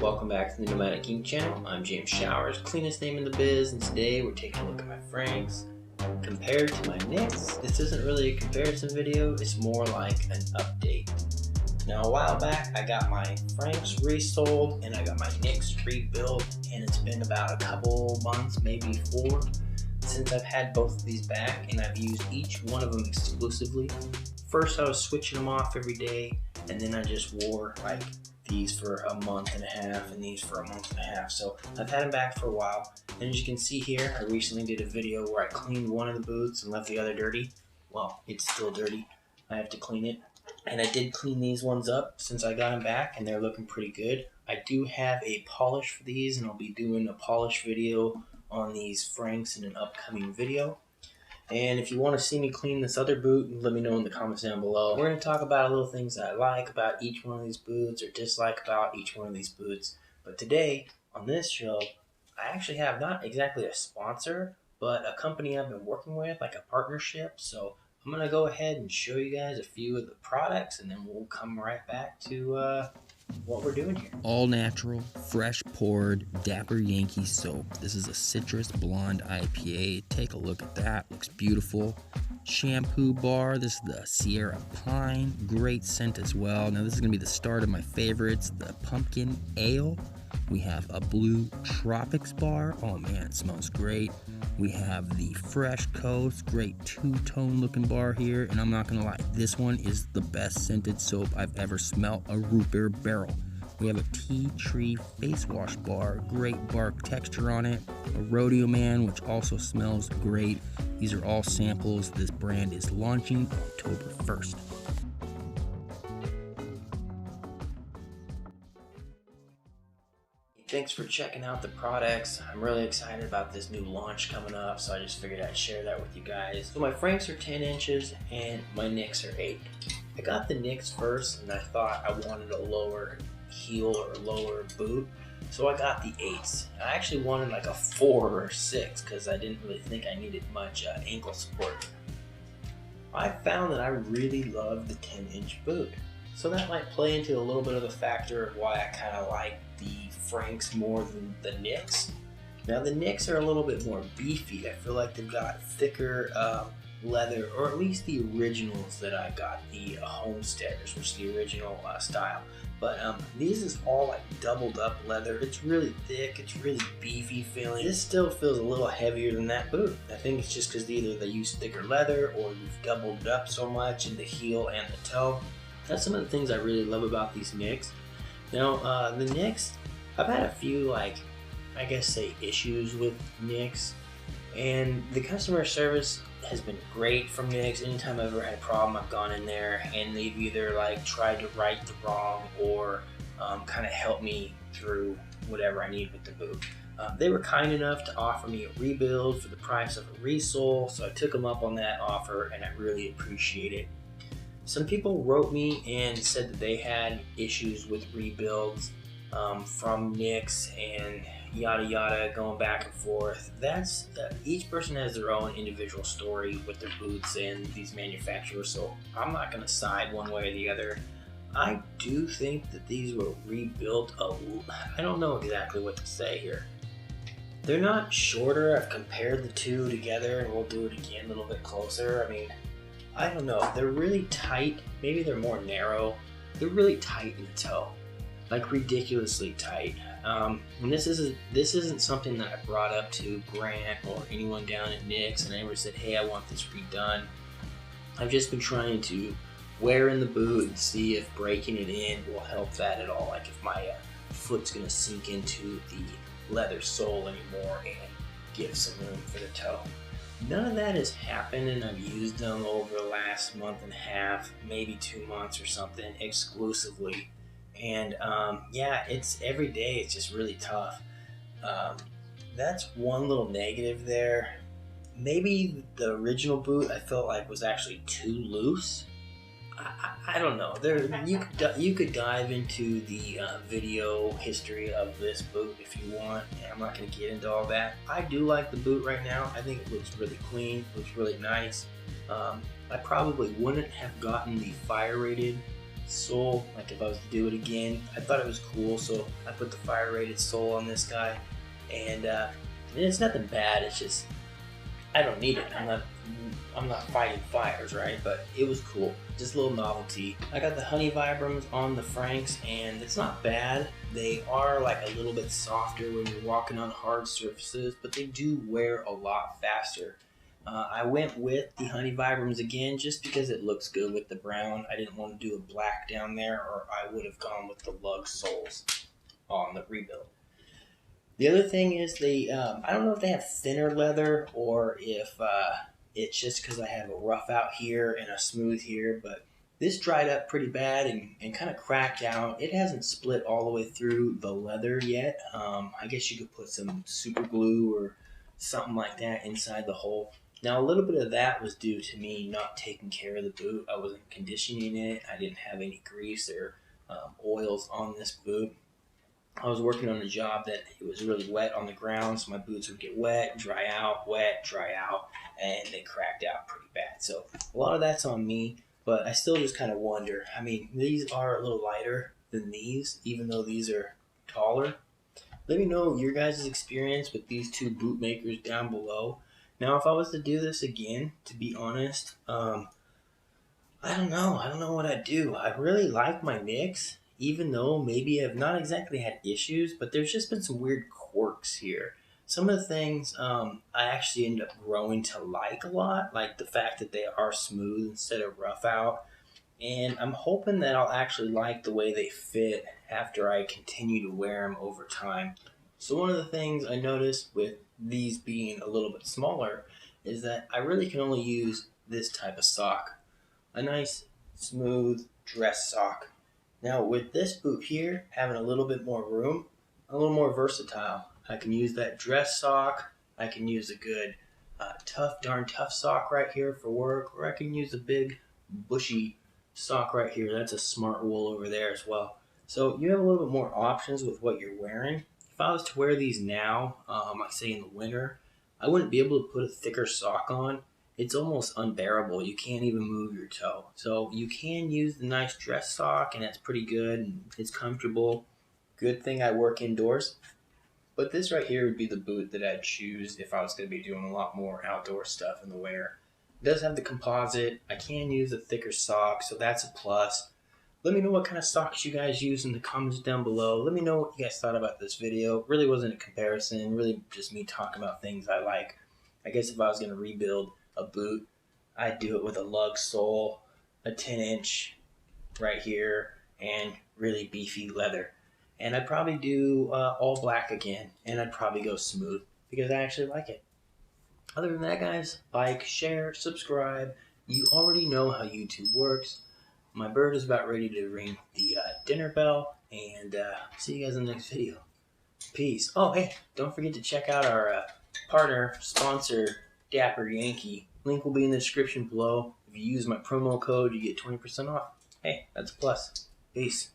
Welcome back to the Nomadic King channel. I'm James Showers, cleanest name in the biz, and today we're taking a look at my Franks compared to my Nicks. This isn't really a comparison video, it's more like an update. Now a while back I got my Franks resold and I got my Nicks rebuilt, and it's been about a couple months, maybe 4, since I've had both of these back, and I've used each one of them exclusively. First I was switching them off every day, and then I just wore like these for a month and a half and these for a month and a half. So I've had them back for a while, and as you can see here, I recently did a video where I cleaned one of the boots and left the other dirty. Well, it's still dirty. I have to clean it. And I did clean these ones up since I got them back, and they're looking pretty good. I do have a polish for these, and I'll be doing a polish video on these Franks in an upcoming video. And if you want to see me clean this other boot, let me know in the comments down below. We're going to talk about little things that I like about each one of these boots or dislike about each one of these boots. But today, on this show, I actually have not exactly a sponsor, but a company I've been working with, like a partnership. So I'm going to go ahead and show you guys a few of the products, and then we'll come right back to what we're doing here. All natural, fresh poured Dapper Yankee soap. This is a citrus blonde IPA. Take a look at that, looks beautiful. Shampoo bar, this is the Sierra Pine, great scent as well. Now this is gonna be the start of my favorites, the pumpkin ale. We have a blue tropics bar. Oh man, it smells great. We have the Fresh Coast, great two-tone looking bar here, and I'm not gonna lie, this one is the best scented soap I've ever smelled, a root beer barrel. We have a tea tree face wash bar, great bark texture on it, a Rodeo Man, which also smells great. These are all samples. This brand is launching October 1st. Thanks for checking out the products. I'm really excited about this new launch coming up, so I just figured I'd share that with you guys. So my Franks are 10 inches and my Nicks are 8. I got the Nicks first, and I thought I wanted a lower heel or lower boot, so I got the 8s. I actually wanted like a 4 or 6 because I didn't really think I needed much ankle support. I found that I really love the 10-inch boot, so that might play into a little bit of the factor of why I kind of like the Franks more than the Nicks. Now the Nicks are a little bit more beefy. I feel like they've got thicker leather, or at least the originals that I got, the Homesteaders, which is the original style. But these is all like doubled up leather. It's really thick, it's really beefy feeling. This still feels a little heavier than that boot. I think it's just because either they use thicker leather or you've doubled it up so much in the heel and the toe. That's some of the things I really love about these Nicks. Now the Nicks, I've had a few, like, I guess say issues with Nicks, and the customer service has been great from Nicks. Anytime I've ever had a problem, I've gone in there and they've either like tried to right the wrong or kind of help me through whatever I need with the boot. They were kind enough to offer me a rebuild for the price of a resole, so I took them up on that offer, and I really appreciate it. Some people wrote me and said that they had issues with rebuilds from Nicks and yada yada, going back and forth. That's each person has their own individual story with their boots and these manufacturers, so I'm not going to side one way or the other. I do think that these were rebuilt I don't know exactly what to say here. They're not shorter. I've compared the two together, and we'll do it again a little bit closer. I mean, I don't know, they're really tight. Maybe they're more narrow. They're really tight in the toe, like ridiculously tight. And this isn't something that I brought up to Grant or anyone down at Nicks, and I ever said, hey, I want this redone. I've just been trying to wear in the boot and see if breaking it in will help that at all, like if my foot's gonna sink into the leather sole anymore and give some room for the toe. None of that has happened, and I've used them over the last month and a half, maybe 2 months or something, exclusively. And yeah, it's every day, it's just really tough. That's one little negative there. Maybe the original boot I felt like was actually too loose. I don't know. You could dive into the video history of this boot if you want. I'm not going to get into all that. I do like the boot right now. I think it looks really clean, looks really nice. I probably wouldn't have gotten the fire rated sole, like if I was to do it again. I thought it was cool, so I put the fire rated sole on this guy, and it's nothing bad. It's just I don't need it. I'm not fighting fires, right? But it was cool, just a little novelty. I got the honey vibrams on the Franks, and it's not bad. They are like a little bit softer when you're walking on hard surfaces, but they do wear a lot faster. I went with the honey vibrams again just because it looks good with the brown. I didn't want to do a black down there, or I would have gone with the lug soles on the rebuild. The other thing is they, I don't know if they have thinner leather or if it's just because I have a rough out here and a smooth here, but this dried up pretty bad and kind of cracked out. It hasn't split all the way through the leather yet. I guess you could put some super glue or something like that inside the hole. Now, a little bit of that was due to me not taking care of the boot. I wasn't conditioning it. I didn't have any grease or oils on this boot. I was working on a job that it was really wet on the ground, so my boots would get wet, dry out, and they cracked out pretty bad. So a lot of that's on me, but I still just kind of wonder. I mean, these are a little lighter than these, even though these are taller. Let me know your guys' experience with these two boot makers down below. Now, if I was to do this again, to be honest, I don't know. I don't know what I'd do. I really like my mix, even though maybe I've not exactly had issues, but there's just been some weird quirks here. Some of the things I actually end up growing to like a lot, like the fact that they are smooth instead of rough out. And I'm hoping that I'll actually like the way they fit after I continue to wear them over time. So one of the things I noticed with these being a little bit smaller is that I really can only use this type of sock. A nice, smooth dress sock. Now with this boot here, having a little bit more room, a little more versatile. I can use that dress sock, I can use a good darn tough sock right here for work, or I can use a big bushy sock right here. That's a smart wool over there as well. So you have a little bit more options with what you're wearing. If I was to wear these now, like say in the winter, I wouldn't be able to put a thicker sock on. It's almost unbearable. You can't even move your toe. So you can use the nice dress sock, and it's pretty good and it's comfortable. Good thing I work indoors. But this right here would be the boot that I'd choose if I was going to be doing a lot more outdoor stuff in the winter. It does have the composite. I can use a thicker sock, so that's a plus. Let me know what kind of socks you guys use in the comments down below. Let me know what you guys thought about this video. It really wasn't a comparison, really just me talking about things I like. I guess if I was going to rebuild a boot, I'd do it with a lug sole, a 10-inch right here, and really beefy leather. And I'd probably do all black again, and I'd probably go smooth because I actually like it. Other than that, guys, like, share, subscribe. You already know how YouTube works. My bird is about ready to ring the dinner bell, and see you guys in the next video. Peace. Oh, hey, don't forget to check out our partner, sponsor, Dapper Yankee. Link will be in the description below. If you use my promo code, you get 20% off. Hey, that's a plus. Peace.